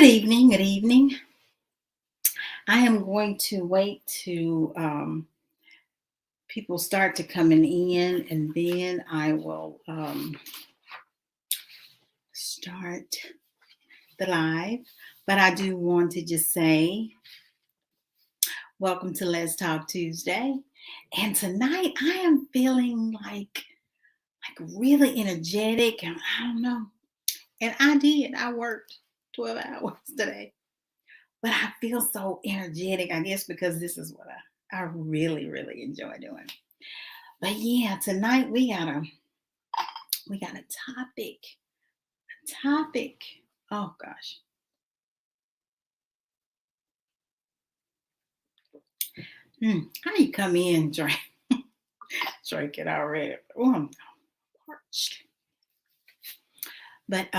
Good evening. Good evening. I am going to wait to people start to coming in, and then I will start the live. But I do want to just say, welcome to Let's Talk Tuesday. And tonight I am feeling really energetic, and I don't know. And I worked 12 hours today. But I feel so energetic, I guess, because this is what I really, really enjoy doing. But yeah, tonight we got a topic. A topic. Oh gosh. How do you come in, drink? Drink it already. Oh, I'm parched. But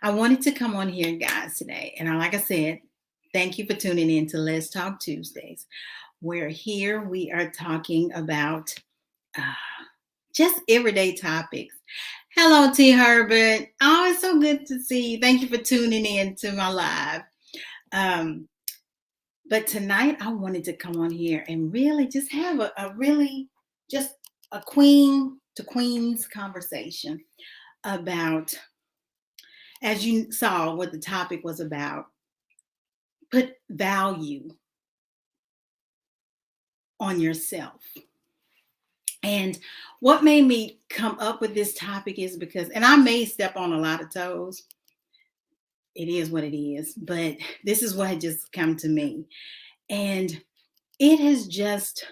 I wanted to come on here, guys, today. And like I said, thank you for tuning in to Let's Talk Tuesdays. Where here we are talking about just everyday topics. Hello, T. Herbert. Oh, it's so good to see you. Thank you for tuning in to my live. But tonight I wanted to come on here and really just have a queen to queens conversation about, as you saw what the topic was about, put value on yourself. And what made me come up with this topic is because, and I may step on a lot of toes, it is what it is, but this is what had just come to me. And it has just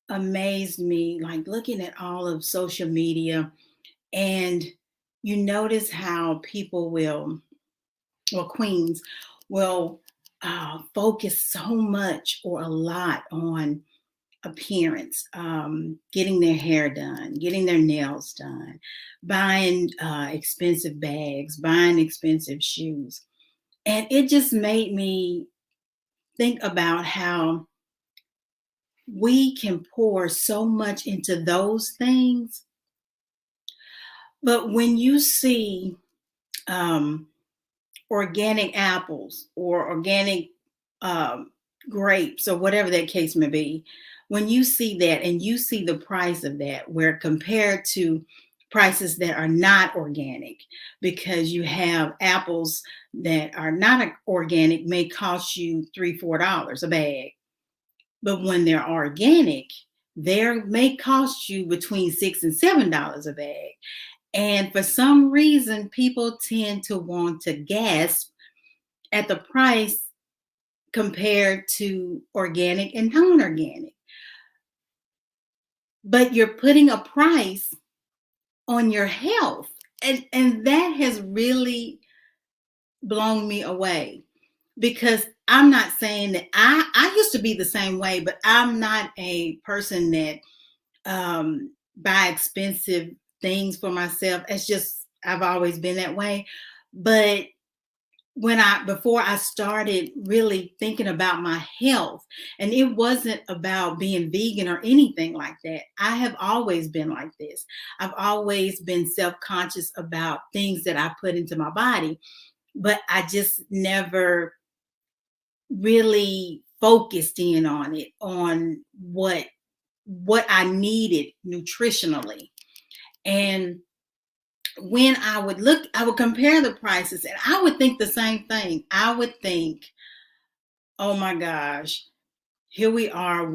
amazed me, like looking at all of social media, and you notice how people queens will focus so much or a lot on appearance, getting their hair done, getting their nails done, buying expensive bags, buying expensive shoes. And it just made me think about how we can pour so much into those things. But when you see organic apples or organic grapes or whatever that case may be, when you see that and you see the price of that, where compared to prices that are not organic, because you have apples that are not organic may cost you $3-4 a bag, but when they're organic, they may cost you between $6 and $7 a bag. And for some reason, people tend to want to gasp at the price compared to organic and non-organic. But you're putting a price on your health. And that has really blown me away, because I'm not saying that I used to be the same way, but I'm not a person that buy expensive things for myself. It's just, I've always been that way. But before I started really thinking about my health, and it wasn't about being vegan or anything like that. I have always been like this. I've always been self-conscious about things that I put into my body, but I just never really focused in on it, on what I needed nutritionally. And when I would compare the prices, and I would think the same thing. I would think, oh my gosh, here we got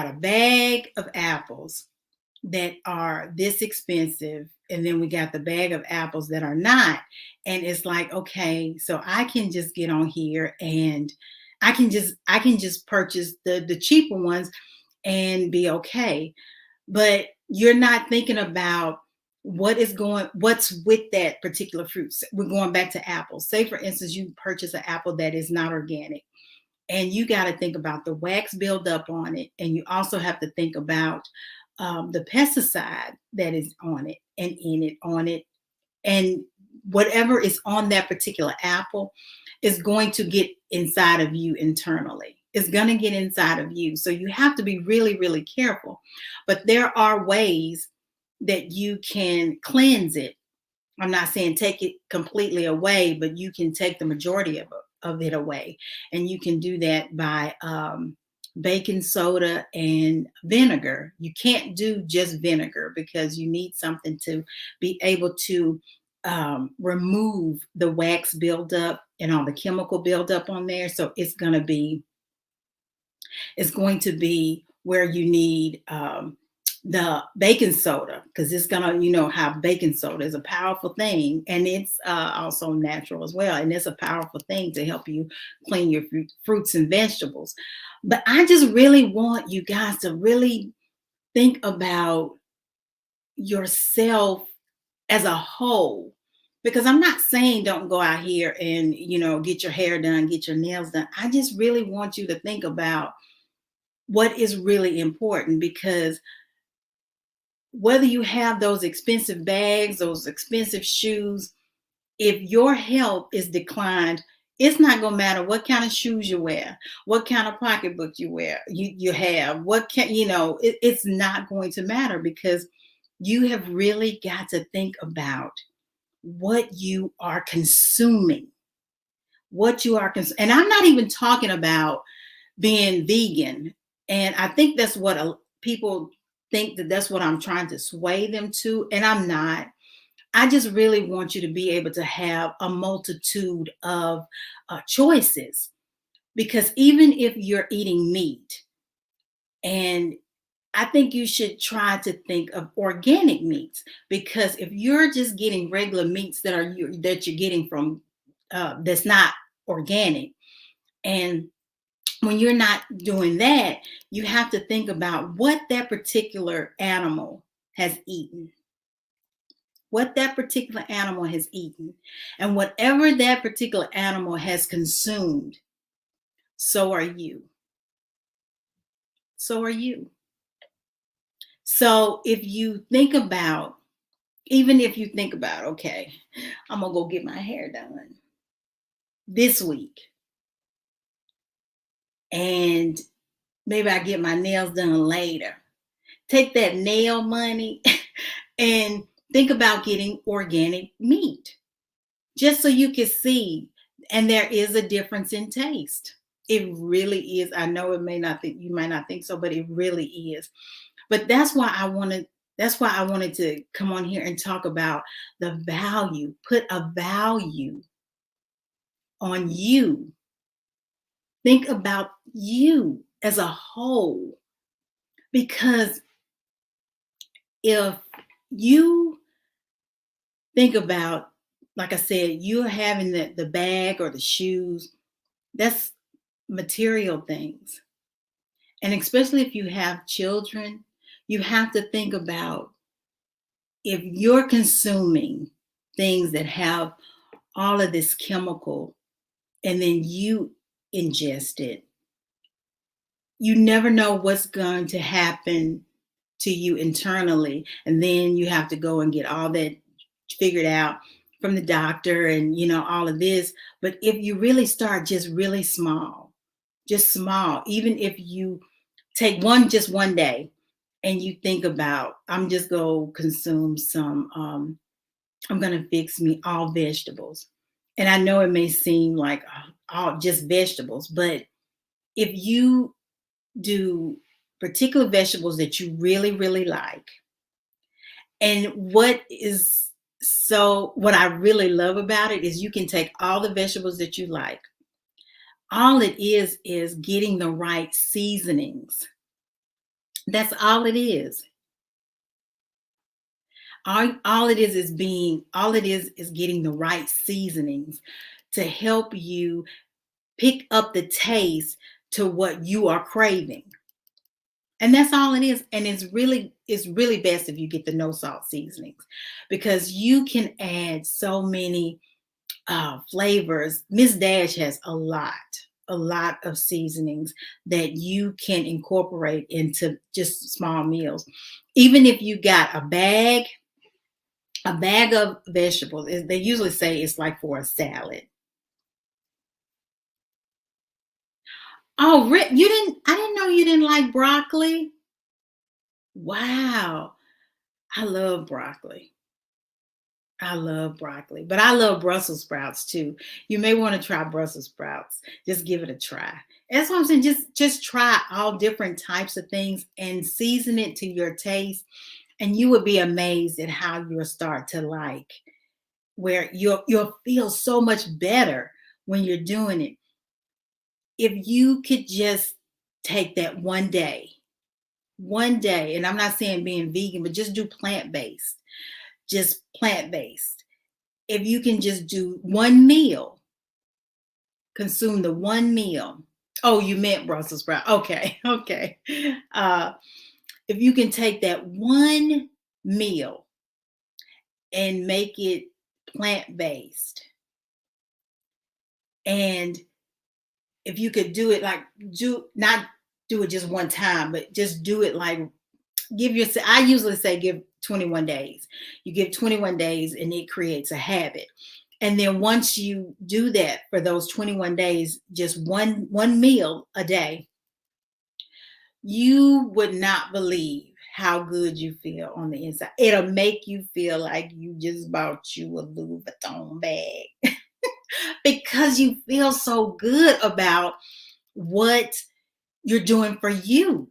a bag of apples that are this expensive, and then we got the bag of apples that are not. And it's like, okay, so I can just get on here and I can just purchase the cheaper ones and be okay. But you're not thinking about what's with that particular fruit. We're going back to apples. Say, for instance, you purchase an apple that is not organic, and you got to think about the wax buildup on it. And you also have to think about the pesticide that is on it and in it, on it. And whatever is on that particular apple is going to get inside of you internally. It's going to get inside of you. So you have to be really, really careful. But there are ways that you can cleanse it I'm not saying take it completely away, but you can take the majority of it away. And you can do that by baking soda and vinegar. You can't do just vinegar because you need something to be able to remove the wax buildup and all the chemical buildup on there. So it's going to be where you need the baking soda, because it's gonna, have baking soda is a powerful thing, and it's also natural as well, and it's a powerful thing to help you clean your fruits and vegetables. But I just really want you guys to really think about yourself as a whole, because I'm not saying don't go out here and get your hair done, get your nails done. I just really want you to think about what is really important, because whether you have those expensive bags, those expensive shoes, if your health is declined, it's not going to matter what kind of shoes you wear, what kind of pocketbook you have, it's not going to matter, because you have really got to think about what you are consuming, and I'm not even talking about being vegan. And I think that's what people think, that's what I'm trying to sway them to. And I'm not. I just really want you to be able to have a multitude of choices. Because even if you're eating meat, and I think you should try to think of organic meats, because if you're just getting regular meats that you're getting from that's not organic, and when you're not doing that, you have to think about what that particular animal has eaten. What that particular animal has eaten. And whatever that particular animal has consumed, so are you. So are you. So even if you think about, okay, I'm going to go get my hair done this week, and maybe I get my nails done later. Take that nail money and think about getting organic meat, just so you can see. And there is a difference in taste. It really is. I know you might not think so, but it really is. But that's why I wanted to come on here and talk about the value. Put a value on you. Think about you as a whole. Because if you think about, like I said, you're having the bag or the shoes, that's material things. And especially if you have children, you have to think about, if you're consuming things that have all of this chemical and then you ingest it, you never know what's going to happen to you internally. And then you have to go and get all that figured out from the doctor and, all of this. But if you really start just really small, even if you take just one day, and you think about, I'm just going to consume I'm going to fix me all vegetables. And I know it may seem like all just vegetables, but if you do particular vegetables that you really, really like, and what I really love about it is you can take all the vegetables that you like. All it is getting the right seasonings. That's all it is. All it is getting the right seasonings to help you pick up the taste to what you are craving. And that's all it is. And it's really best if you get the no salt seasonings, because you can add so many flavors. Miss Dash has a lot of seasonings that you can incorporate into just small meals. Even if you got a bag of vegetables, they usually say it's like for a salad. Oh, I didn't know you didn't like broccoli. Wow. I love broccoli. I love broccoli, but I love Brussels sprouts too. You may want to try Brussels sprouts. Just give it a try. That's what I'm saying. Just try all different types of things and season it to your taste, and you would be amazed at how you'll start to like where you'll feel so much better when you're doing it. If you could just take that one day, and I'm not saying being vegan, but just do plant-based, just plant-based. If you can just do one meal, consume the one meal. Oh, you meant Brussels sprout. Okay, okay. Uh, if you can take that one meal and make it plant-based, and if you could do it like do not do it just one time, but just do it like give yourself, I usually say give 21 days. You give 21 days and it creates a habit. And then once you do that for those 21 days, just one meal a day, you would not believe how good you feel on the inside. It'll make you feel like you just bought you a Louis Vuitton bag because you feel so good about what you're doing for you,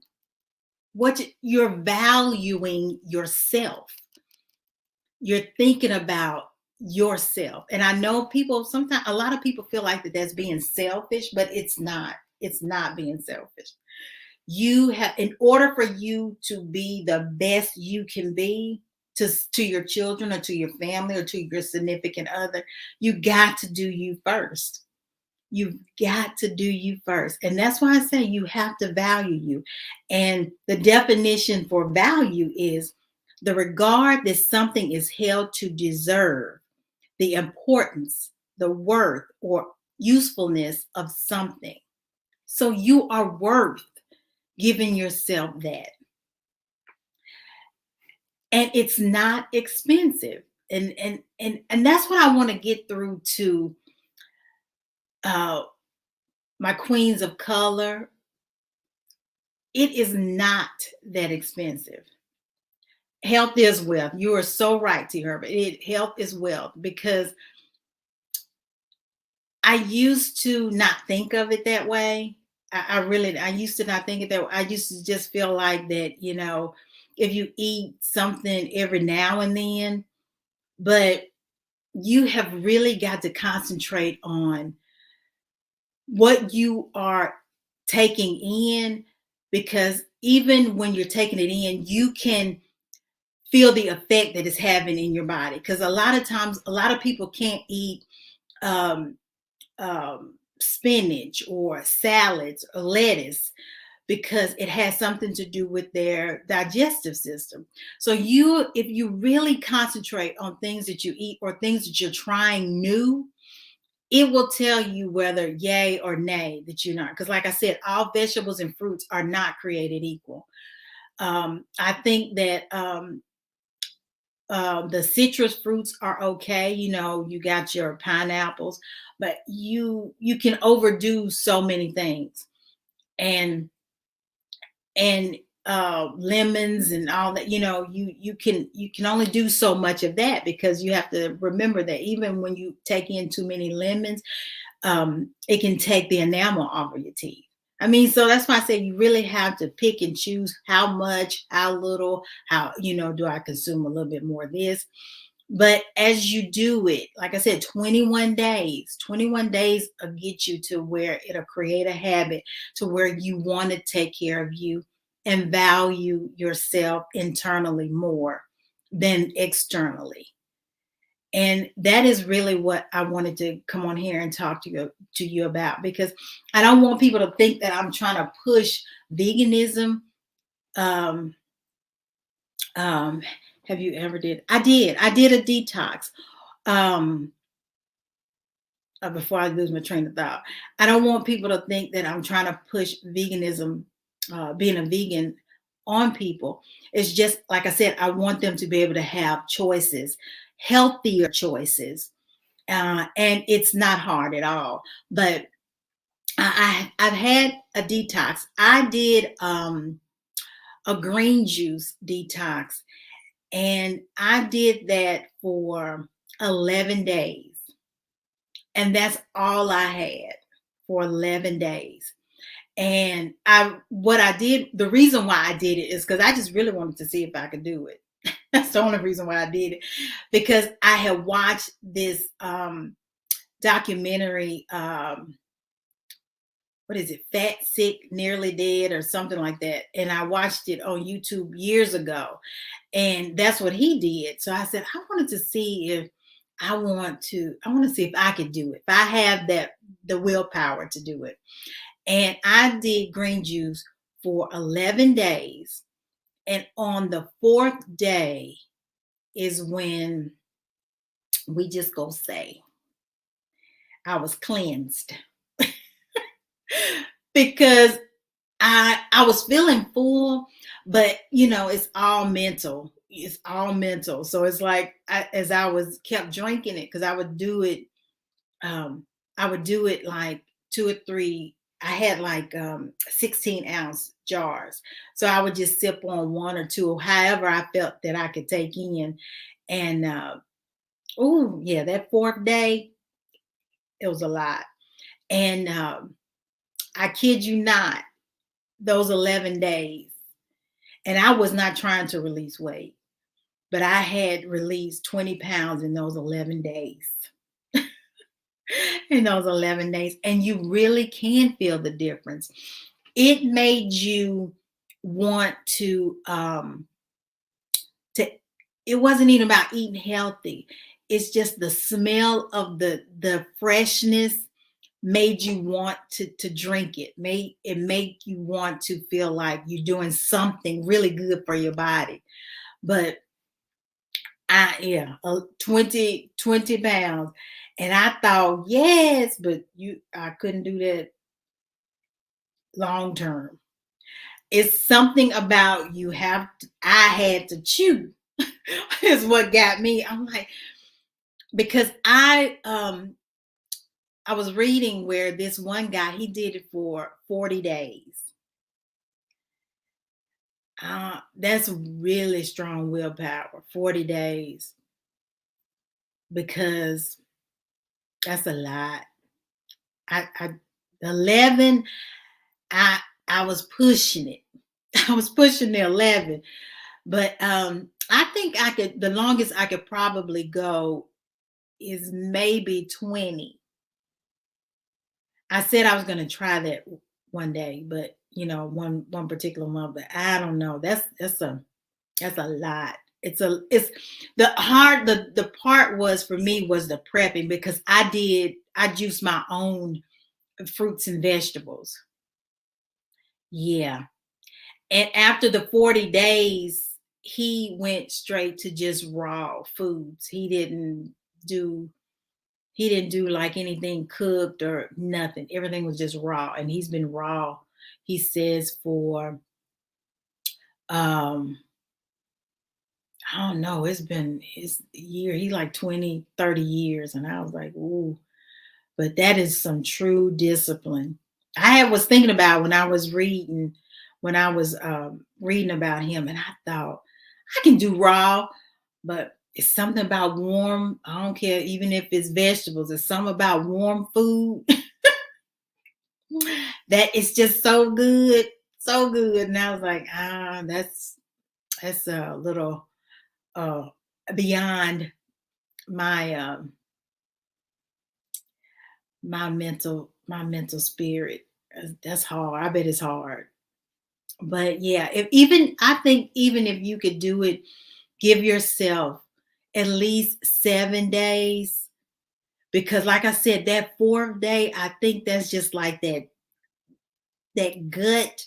what you're valuing yourself. You're thinking about yourself. And I know people sometimes, a lot of people feel like that that's being selfish, but it's not. It's not being selfish. You have, in order for you to be the best you can be to your children or to your family or to your significant other, you got to do you first. You've got to do you first. And that's why I say you have to value you. And the definition for value is the regard that something is held to deserve, the importance, the worth, or usefulness of something. So you are worth giving yourself that. And it's not expensive. And that's what I want to get through to my queens of color. It is not that expensive. Health is wealth. You are so right, T. Herbert. Health is wealth, because I used to not think of it that way. I used to not think it that way. I used to just feel like that, if you eat something every now and then, but you have really got to concentrate on what you are taking in, because even when you're taking it in, you can feel the effect that it's having in your body. Because a lot of times, a lot of people can't eat um, spinach or salads or lettuce because it has something to do with their digestive system. So if you really concentrate on things that you eat or things that you're trying new, it will tell you whether yay or nay that you're not. Because like I said, all vegetables and fruits are not created equal. I think that the citrus fruits are okay. You got your pineapples, but you can overdo so many things, and and lemons and all that. You can only do so much of that, because you have to remember that even when you take in too many lemons, it can take the enamel off of your teeth. I mean, so that's why I say you really have to pick and choose how much, how little, how, do I consume a little bit more of this? But as you do it, like I said, 21 days will get you to where it'll create a habit to where you want to take care of you and value yourself internally more than externally. And that is really what I wanted to come on here and talk to you about, because I don't want people to think that I'm trying to push veganism. Um, um, have you ever did? I did. I did a detox. Um, Before I lose my train of thought, I don't want people to think that I'm trying to push veganism, being a vegan, on people. It's just like I said, I want them to be able to have choices, healthier choices. And it's not hard at all. But I've had a detox. I did a green juice detox, And I did that for 11 days. And that's all I had for 11 days. And what I did, the reason why I did it is because I just really wanted to see if I could do it. That's the only reason why I did it. Because I had watched this documentary, what is it, Fat, Sick, Nearly Dead, or something like that. And I watched it on YouTube years ago. And that's what he did. So I said, I wanted to see if I want to see if I could do it. If I have the willpower to do it. And I did green juice for 11 days. And on the 4th day is when we just go say, I was cleansed. Because I was feeling full, but it's all mental. It's all mental. So it's like as I was kept drinking it, because I would do it like 2 or 3. I had like 16-ounce jars. So I would just sip on 1 or 2, however I felt that I could take in. And oh yeah, that 4th day, it was a lot. And I kid you not, those 11 days, and I was not trying to release weight, but I had released 20 pounds in those 11 days. In those 11 days. And you really can feel the difference. It made you want to it wasn't even about eating healthy. It's just the smell of the freshness made you want to drink it. Made you want to feel like you're doing something really good for your body. But 20 pounds. And I thought, yes, but I couldn't do that long term. It's something about I had to chew is what got me. I'm like, because I was reading where this one guy, he did it for 40 days. That's really strong willpower, 40 days, because that's a lot. I 11, I was pushing it. I was pushing the 11, but I think the longest I could probably go is maybe 20. I said I was going to try that one day, but one particular month, but I don't know. That's a lot. It's the part was for me was the prepping, because I juiced my own fruits and vegetables. Yeah. And after the 40 days, he went straight to just raw foods. He didn't do like anything cooked or nothing. Everything was just raw. And he's been raw, he says, for I don't know, it's been his year. He like 20, 30 years. And I was like, ooh, but that is some true discipline. I was thinking about when I was reading about him, and I thought, I can do raw, but it's something about warm. I don't care, even if it's vegetables, it's something about warm food that is just so good, so good. And I was like, that's a little beyond my my mental spirit. That's hard. I bet it's hard. But yeah, I think even if you could do it, give yourself at least 7 days, because like I said, that 4th day, I think that's just like that gut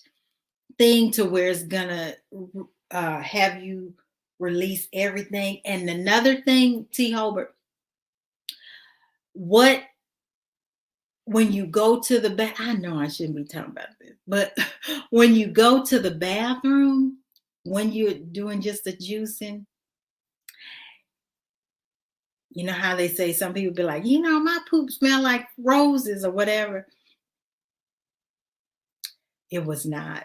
thing to where it's gonna have you release everything. And another thing, T. Holbert, when you go to the bath, I know I shouldn't be talking about this, but when you go to the bathroom, when you're doing just the juicing, you know how they say, some people be like, my poop smell like roses or whatever. It was not.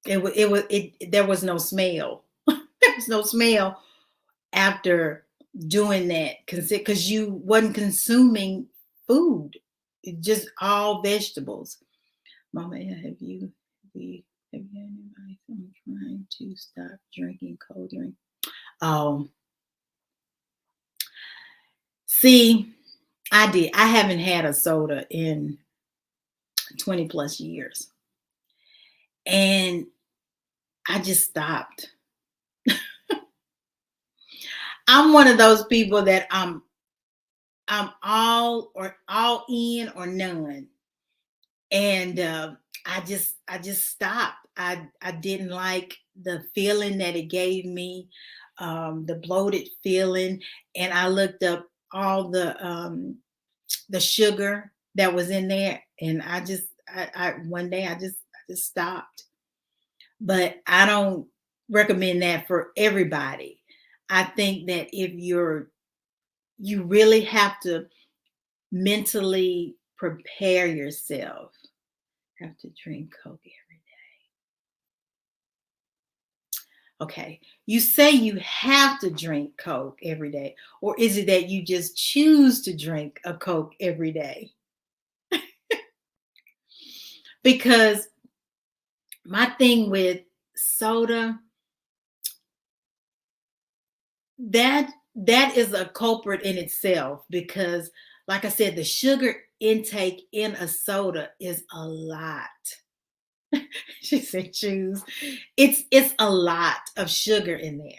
There was no smell. There was no smell after doing that, because you wasn't consuming food, just all vegetables. Mama, have you had anybody trying to stop drinking cold drink? Oh, see, I did. I haven't had a soda in 20 plus years. And I just stopped. I'm one of those people that I'm all in or none. And I just stopped. I didn't like the feeling that it gave me, the bloated feeling. And I looked up all the sugar that was in there, and I one day I just stopped. But I don't recommend that for everybody. I think that if you really have to mentally prepare yourself. Have to drink Coke every day. Okay. You say you have to drink Coke every day, or is it that you just choose to drink a Coke every day? Because my thing with soda, that is a culprit in itself, because like I said, the sugar intake in a soda is a lot. She said choose. It's a lot of sugar in there.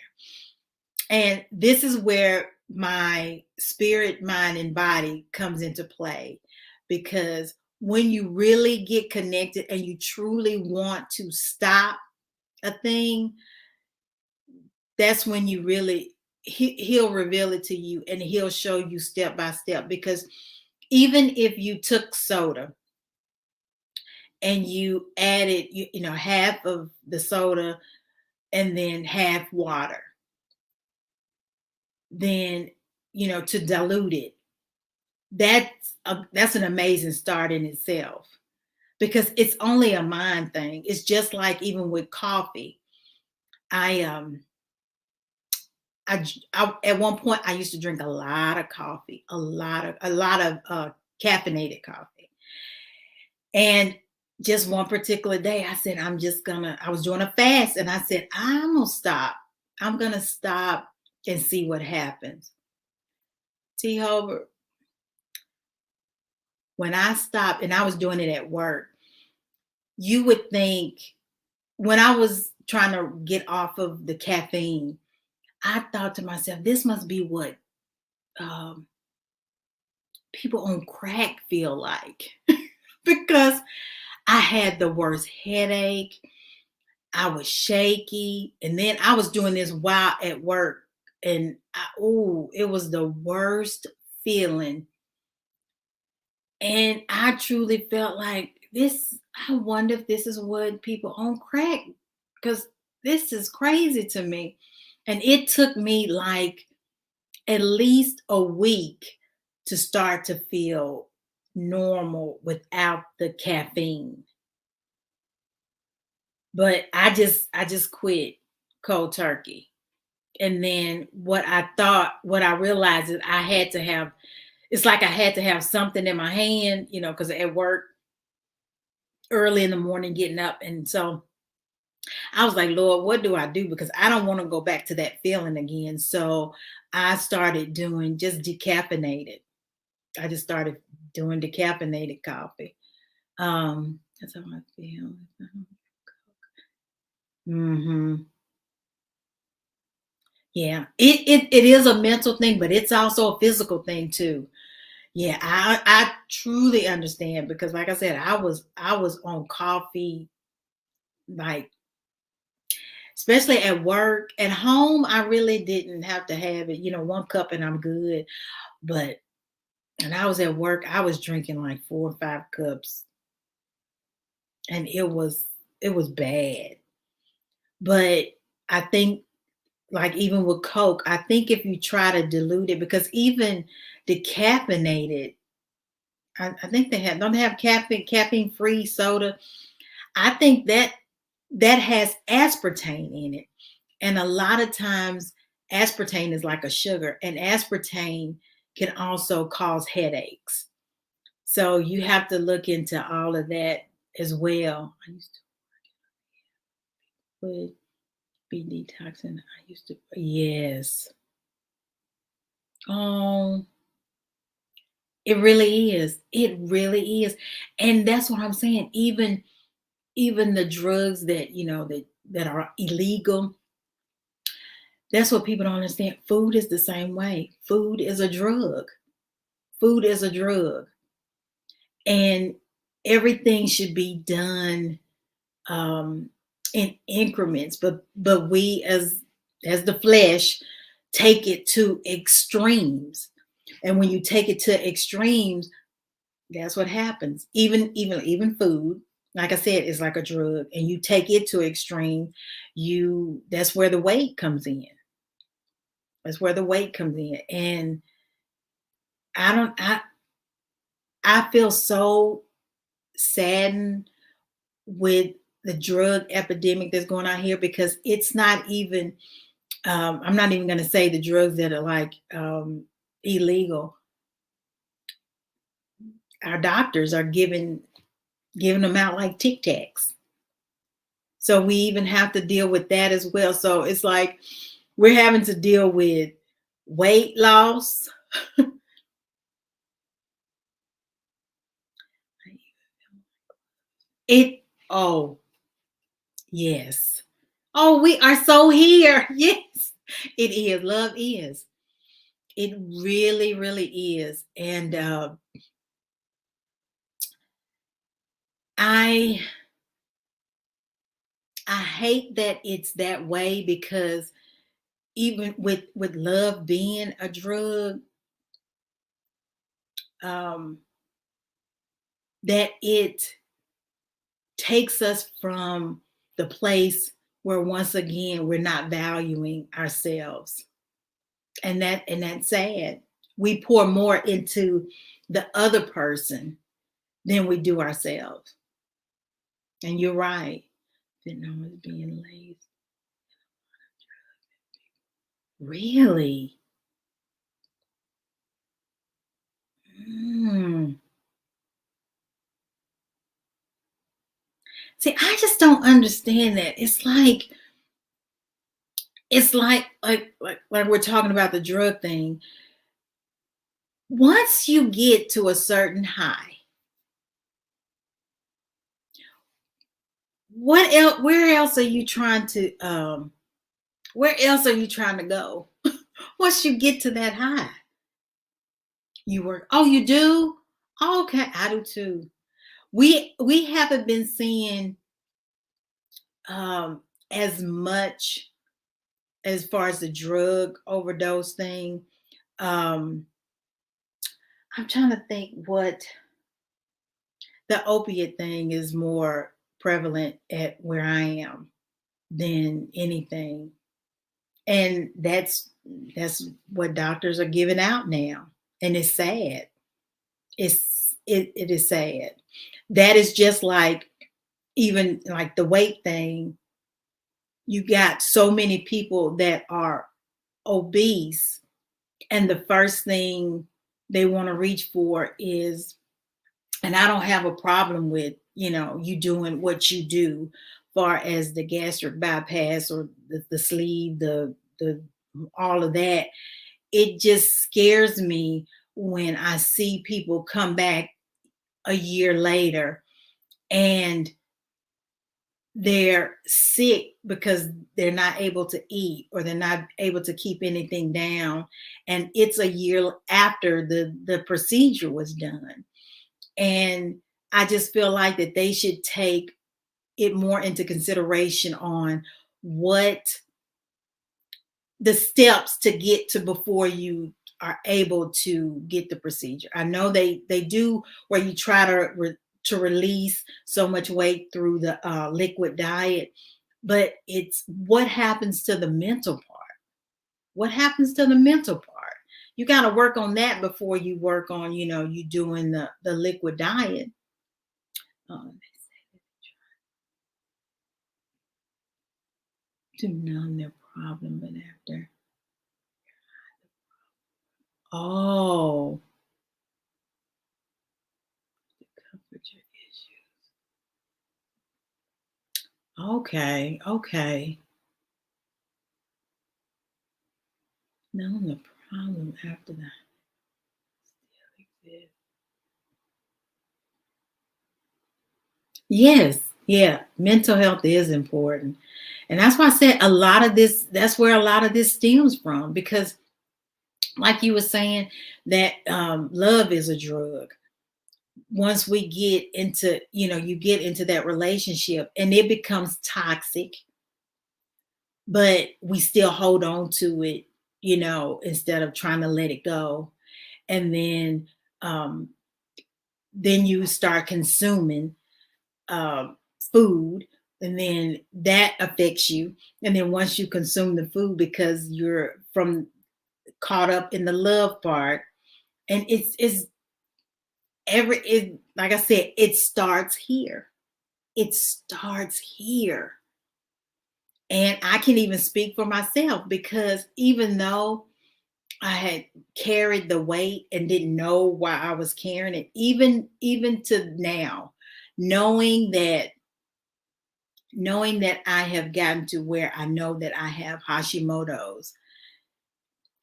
And this is where my spirit, mind, and body comes into play. Because when you really get connected and you truly want to stop a thing, that's when you really he'll reveal it to you, and he'll show you step by step. Because even if you took soda and you added half of the soda and then half water, then to dilute it, that's an amazing start in itself, because it's only a mind thing. It's just like even with coffee. I at one point I used to drink a lot of coffee, a lot of caffeinated coffee. And just one particular day, I said, I was doing a fast, and I said, I'm gonna stop. I'm gonna stop and see what happens. T. Hobart, when I stopped, and I was doing it at work, you would think, when I was trying to get off of the caffeine, I thought to myself, this must be what um, people on crack feel like. Because I had the worst headache. I was shaky. And then I was doing this while at work. And it was the worst feeling. And I truly felt like this. I wonder if this is what people on crack, because this is crazy to me. And it took me like at least a week to start to feel normal without the caffeine. But I just quit cold turkey. And then what I realized is I had to have, it's like I had to have something in my hand, because at work early in the morning getting up. And so I was like, Lord, what do I do? Because I don't want to go back to that feeling again. So I started doing just decaffeinated. I just started doing decaffeinated coffee. That's how I feel. Hmm. Yeah, it is a mental thing, but it's also a physical thing too. Yeah, I truly understand, because like I said, I was on coffee, like, especially at work. At home, I really didn't have to have it, one cup and I'm good. But and I was at work, I was drinking like 4 or 5 cups, and it was bad. But I think, like, even with Coke, I think if you try to dilute it, because even decaffeinated, I think don't they have caffeine free soda. I think that has aspartame in it. And a lot of times Aspartame is like a sugar, and aspartame can also cause headaches. So you have to look into all of that as well. I used to would be detoxing. I used to, yes. Oh, it really is. It really is. And that's what I'm saying. Even the drugs that, that are illegal, that's what people don't understand. Food is the same way. Food is a drug. Food is a drug. And everything should be done um in increments, but we as the flesh take it to extremes. And when you take it to extremes, that's what happens. Even food, like I said, is like a drug, and you take it to extreme, that's where the weight comes in. That's where the weight comes in. And I don't I feel so saddened with the drug epidemic that's going on here, because it's not even I'm not even going to say the drugs that are like illegal. Our doctors are giving them out like Tic Tacs. So we even have to deal with that as well. So it's like we're having to deal with weight loss. It oh yes. Oh, we are so here. Yes, it is. Love is. It really, really is. And I I hate that it's that way, because even with love being a drug, um, that it takes us from the place where once again we're not valuing ourselves, and that's sad. We pour more into the other person than we do ourselves. And you're right. Didn't know I was being lazy. Really? Mm. See, I just don't understand that. It's like we're talking about the drug thing. Once you get to a certain high, what else? Where else are you trying to go? Once you get to that high, you work. Oh, you do? Oh, okay, I do too. We haven't been seeing as much as far as the drug overdose thing. Um, I'm trying to think what the opiate thing is more prevalent at where I am than anything. And that's what doctors are giving out now. And it's sad. It is sad. That is just like, even like the weight thing. You got so many people that are obese, and the first thing they want to reach for is, and I don't have a problem with, you doing what you do, far as the gastric bypass or the sleeve, the all of that. It just scares me when I see people come back a year later and they're sick because they're not able to eat, or they're not able to keep anything down, and it's a year after the procedure was done. And I just feel like that they should take it more into consideration on what the steps to get to before you are able to get the procedure. I know they do where you try to release so much weight through the liquid diet, but it's what happens to the mental part. What happens to the mental part? You got to work on that before you work on, you doing the liquid diet. To numb their problem, but after. Oh, comfort your issue. Okay, okay. Now the problem after that still exists. Yes, yeah. Mental health is important. And that's why I said a lot of this, that's where a lot of this stems from. Because like you were saying, that love is a drug. Once we get into, you get into that relationship and it becomes toxic, but we still hold on to it, instead of trying to let it go. And um, then you start consuming um, food, and then that affects you. And then once you consume the food, because you're from caught up in the love part, and it's like I said, it starts here. It starts here. And I can even speak for myself, because even though I had carried the weight and didn't know why I was carrying it, even to now, knowing that knowing that I have gotten to where I know that I have Hashimoto's,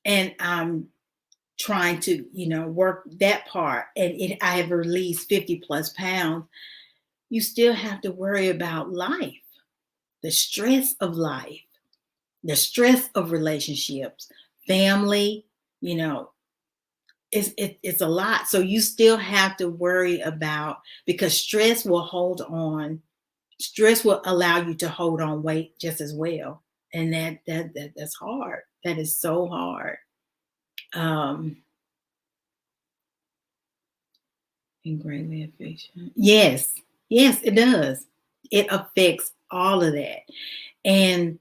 and I'm trying to, work that part, and I have released 50 plus pounds, you still have to worry about life, the stress of life, the stress of relationships, family, you know, it's a lot. So you still have to worry about, because stress will hold on. Stress will allow you to hold on weight just as well. And that's hard. That is so hard. Um and greatly affects you. Yes. Yes, it does. It affects all of that. And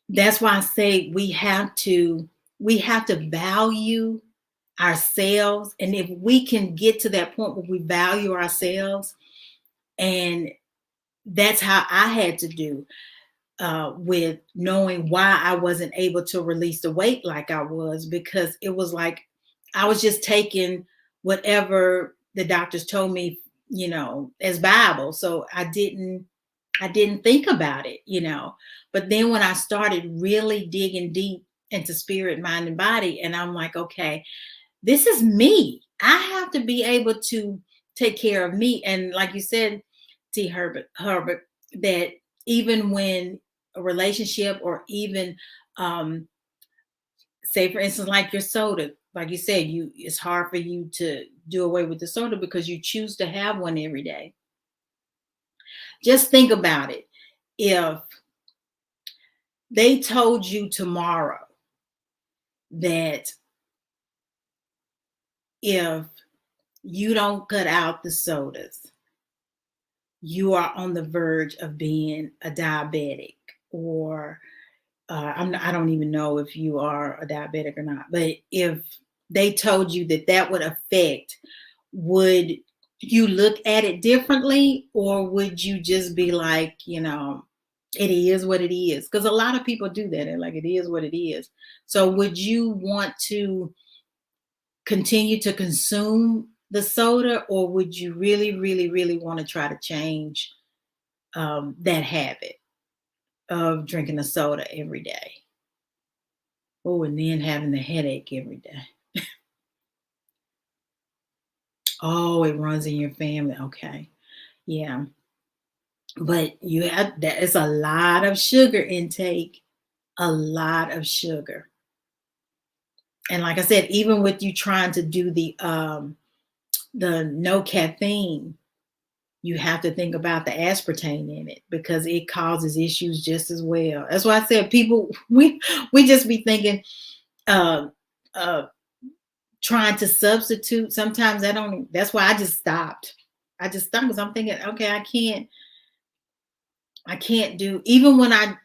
that's why I say we have to value ourselves. And if we can get to that point where we value ourselves, and that's how I had to do, with knowing why I wasn't able to release the weight like I was, because it was like I was just taking whatever the doctors told me, as Bible. So I didn't think about it. But then when I started really digging deep into spirit, mind, and body, and I'm like, okay, this is me. I have to be able to take care of me. And like you said, T. Herbert, that even when a relationship, or even, um, say for instance, like your soda, like you said, it's hard for you to do away with the soda because you choose to have one every day. Just think about it. If they told you tomorrow that if you don't cut out the sodas, you are on the verge of being a diabetic, or I don't even know if you are a diabetic or not, but if they told you that that would affect, would you look at it differently, or would you just be like, it is what it is? Because a lot of people do that. They're like, it is what it is. So would you want to continue to consume the soda, or would you really, really, really want to try to change that habit of drinking a soda every day? Oh, and then having the headache every day. Oh, it runs in your family. Okay. Yeah. But you have that, it's a lot of sugar intake, a lot of sugar. And like I said, even with you trying to do the no caffeine, you have to think about the aspartame in it, because it causes issues just as well. That's why I said people we just be thinking, uh uh trying to substitute. Sometimes I don't, that's why I just stopped. I just stopped because I'm thinking, okay, I can't do, even when I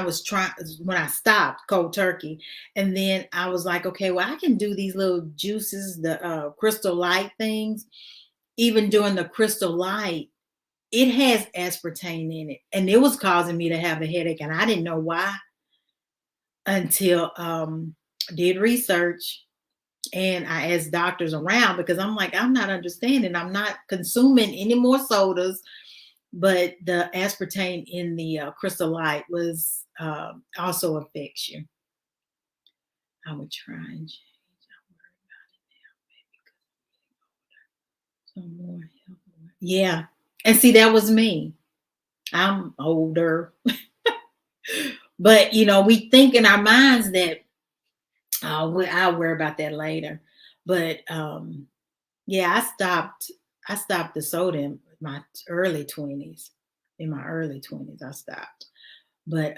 was trying, when I stopped cold turkey, and then I was like, okay, well, I can do these little juices, the crystal light things. Even during the crystal light, it has aspartame in it, and it was causing me to have a headache, and I didn't know why until did research, and I asked doctors around because I'm like, I'm not understanding. I'm not consuming any more sodas, but the aspartame in the Crystal Light was also affects you. I would try and change. Some more help. Yeah. And see, that was me. I'm older. But we think in our minds that I'll worry about that later. But yeah, I stopped the soda in my early 20s. In my early 20s, I stopped. But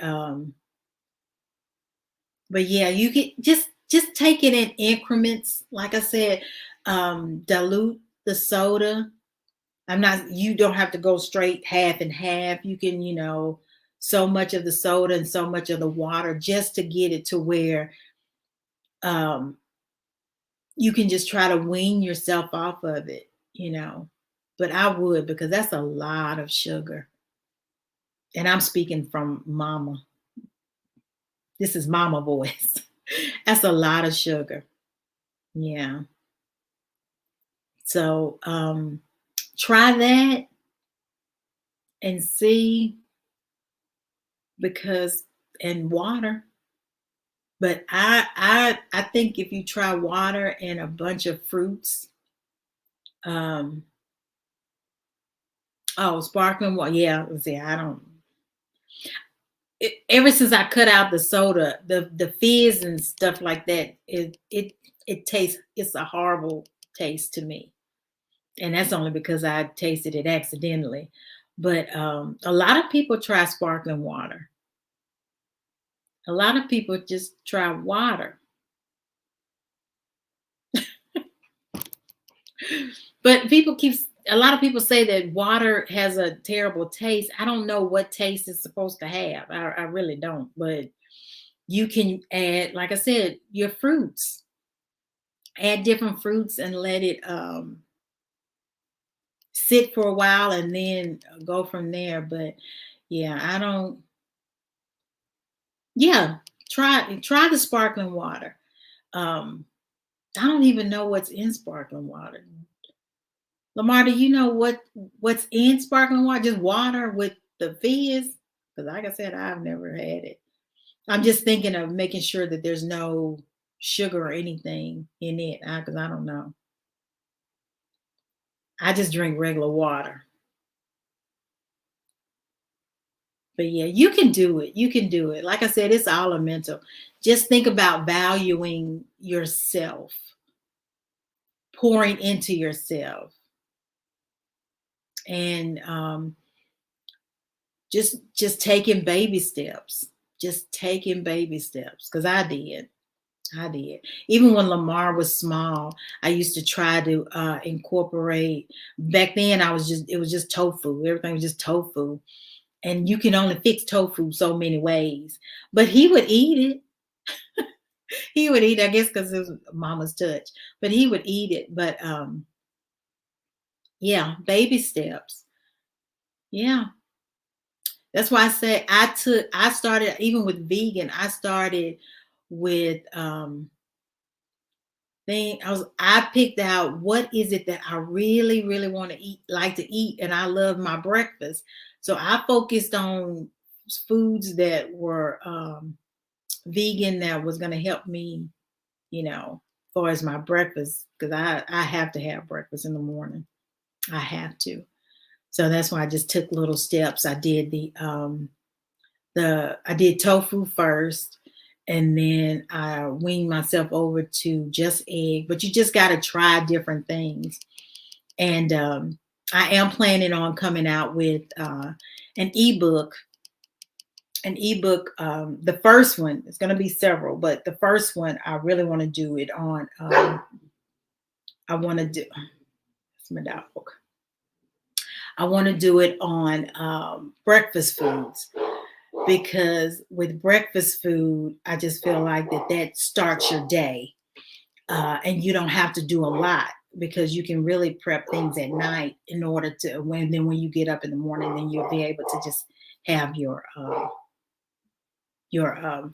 but yeah, you can just take it in increments. Like I said, dilute the soda. You don't have to go straight half and half. You can, so much of the soda and so much of the water just to get it to where um you can just try to wean yourself off of it. But I would, because that's a lot of sugar. And I'm speaking from mama. This is mama voice. That's a lot of sugar. Yeah. So try that and see, because and water. But I think if you try water and a bunch of fruits, um oh, sparkling water. Yeah, see, I don't ever since I cut out the soda, the fizz and stuff like that, it tastes, it's a horrible taste to me. And that's only because I tasted it accidentally. But a lot of people try sparkling water. A lot of people just try water. But a lot of people say that water has a terrible taste. I don't know what taste it's supposed to have. I really don't. But you can add, like I said, your fruits. Add different fruits and let it sit for a while and then go from there. But yeah, I don't. Yeah, try the sparkling water. Um, I don't even know what's in sparkling water. Lamar, do you know what's in sparkling water? Just water with the fizz? Because like I said, I've never had it. I'm just thinking of making sure that there's no sugar or anything in it, because I don't know. I just drink regular water. But yeah, you can do it. You can do it. Like I said, it's all a mental. Just think about valuing yourself, pouring into yourself, and just taking baby steps. Just taking baby steps. Because I did. I did. Even when Lamar was small, I used to try to incorporate. Back then, it was just tofu. Everything was just tofu, and you can only fix tofu so many ways. But he would eat it. He would eat, I guess, because it was mama's touch. But he would eat it. But yeah, baby steps. Yeah, that's why I said I started even with vegan. I started with I picked out what is it that I really, really want to eat, like to eat, and I love my breakfast. So I focused on foods that were vegan, that was going to help me, as far as my breakfast, because I have to have breakfast in the morning. I have to. So that's why I just took little steps. I did tofu first, and then I weaned myself over to just egg. But you just got to try different things. And I am planning on coming out with an ebook. An ebook. The first one, it's going to be several, but the first one I really want to do it on. I want to do. It's my dog. I want to do it on breakfast foods, because with breakfast food, I just feel like that starts your day, and you don't have to do a lot, because you can really prep things at night in order to when you get up in the morning, then you'll be able to just have your your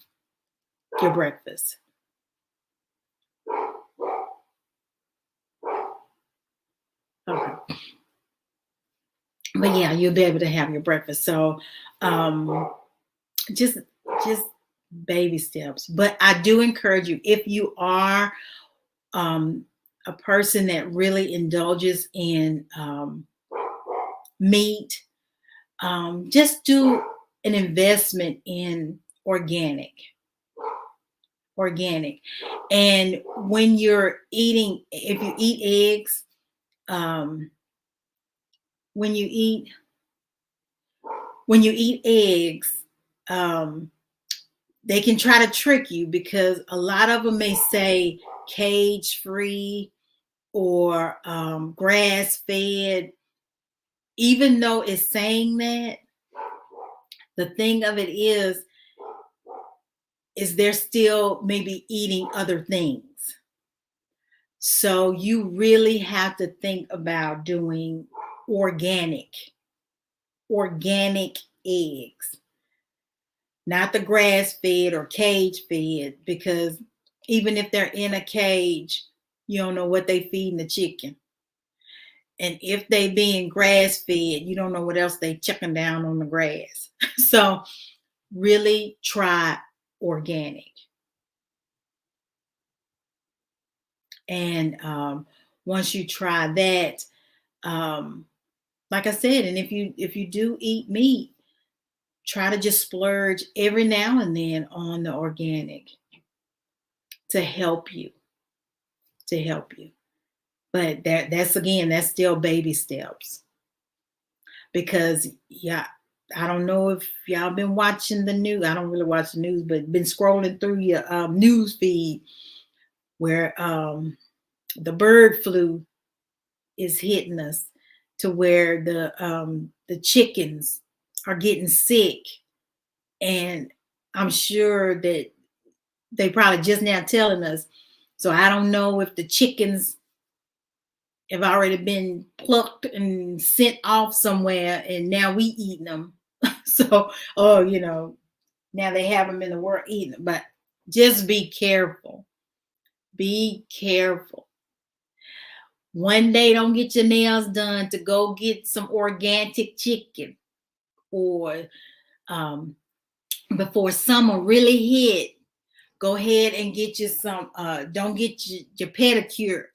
breakfast. But yeah, you'll be able to have your breakfast. So um, just just baby steps. But I do encourage you, if you are um, a person that really indulges in meat, just do an investment in organic. Organic. And when you're eating, if you eat eggs, um, when you eat when you eat eggs, um, they can try to trick you because a lot of them may say cage free or grass fed. Even though it's saying that, the thing of it is they're still maybe eating other things. So you really have to think about doing organic, organic eggs, not the grass fed or cage fed, because even if they're in a cage, you don't know what they feeding the chicken. And if they being grass fed, you don't know what else they chucking down on the grass. So really try organic. And once you try that, um, like I said, and if you do eat meat, try to just splurge every now and then on the organic to help you, to help you. But that's still baby steps. Because yeah, I don't know if y'all been watching the news. I don't really watch the news, but been scrolling through your news feed where the bird flu is hitting us, to where the chickens are getting sick. And I'm sure that they probably just now telling us. So I don't know if the chickens have already been plucked and sent off somewhere and now we eating them. So, oh, now they have them in the world eating them. But just be careful. Be careful. One day, don't get your nails done to go get some organic chicken, or um, before summer really hit, go ahead and get you some. Don't get your pedicure.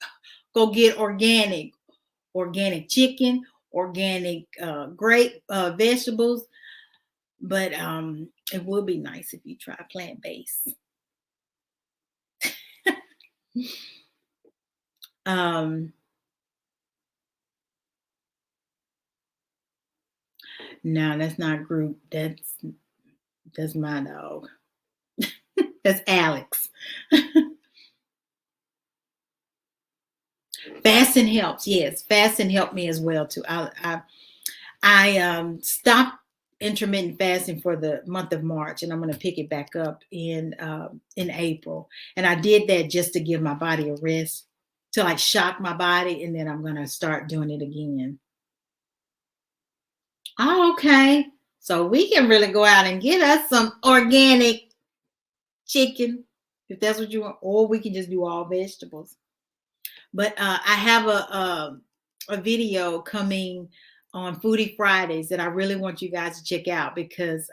Go get organic chicken, organic great vegetables. But it would be nice if you try plant based. um, no, that's not group. That's my dog. That's Alex. Fasting helps. Yes, fasting helped me as well too. I stopped intermittent fasting for the month of March, and I'm going to pick it back up in April. And I did that just to give my body a rest, to like shock my body, and then I'm going to start doing it again. Oh, okay. So we can really go out and get us some organic chicken if that's what you want, or we can just do all vegetables. But I have a video coming on Foodie Fridays that I really want you guys to check out, because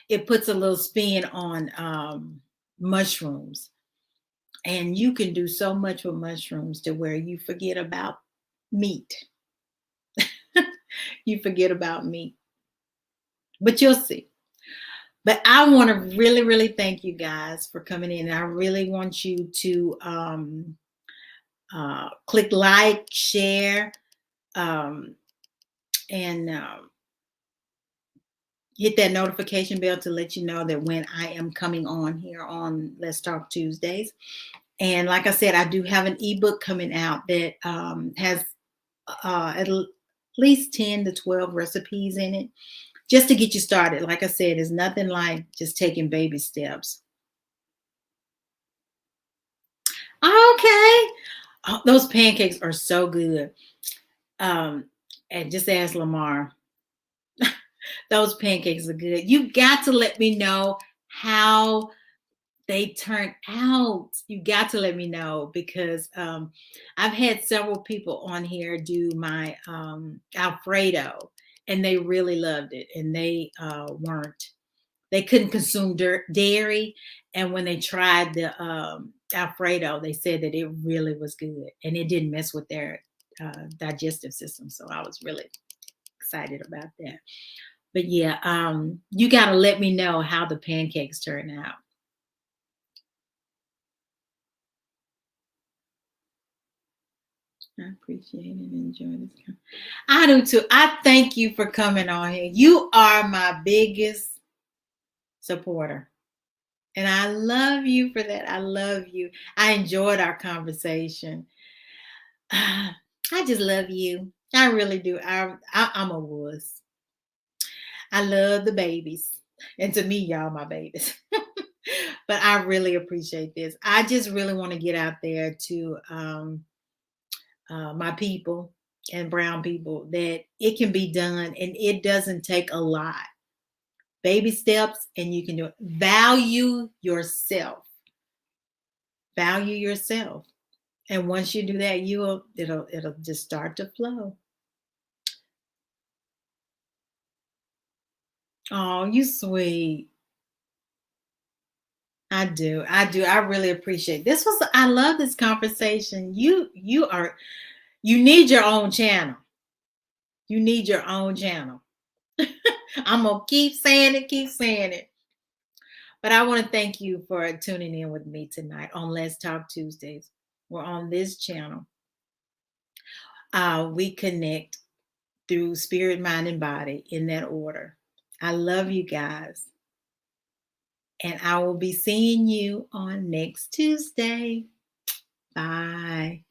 it puts a little spin on mushrooms. And you can do so much with mushrooms to where you forget about meat. You forget about meat. But you'll see. But I want to really, really thank you guys for coming in. I really want you to click like, share, um, and hit that notification bell to let you know that when I am coming on here on Let's Talk Tuesdays. And like I said, I do have an ebook coming out that has at least 10 to 12 recipes in it, just to get you started. Like I said, it's nothing like just taking baby steps. Okay. Oh, those pancakes are so good. And just ask Lamar. Those pancakes are good. You got to let me know how they turn out. You got to let me know because I've had several people on here do my Alfredo, and they really loved it, and they couldn't consume dairy, and when they tried the Alfredo, they said that it really was good, and it didn't mess with their digestive system. So I was really excited about that. But yeah, you got to let me know how the pancakes turn out. I appreciate it. Enjoy this. I do too. I thank you for coming on here. You are my biggest supporter. And I love you for that. I love you. I enjoyed our conversation. I just love you. I really do. I'm a wuss. I love the babies. And to me, y'all my babies. But I really appreciate this. I just really want to get out there to my people and brown people that it can be done and it doesn't take a lot. Baby steps and you can do it. Value yourself. Value yourself. And once you do that, it'll just start to flow. Oh, you sweet. I do. I do. I really appreciate this. I love this conversation. You need your own channel. You need your own channel. I'm gonna keep saying it, keep saying it. But I want to thank you for tuning in with me tonight on Let's Talk Tuesdays. We're on this channel. We connect through spirit, mind, and body in that order. I love you guys. And I will be seeing you on next Tuesday. Bye.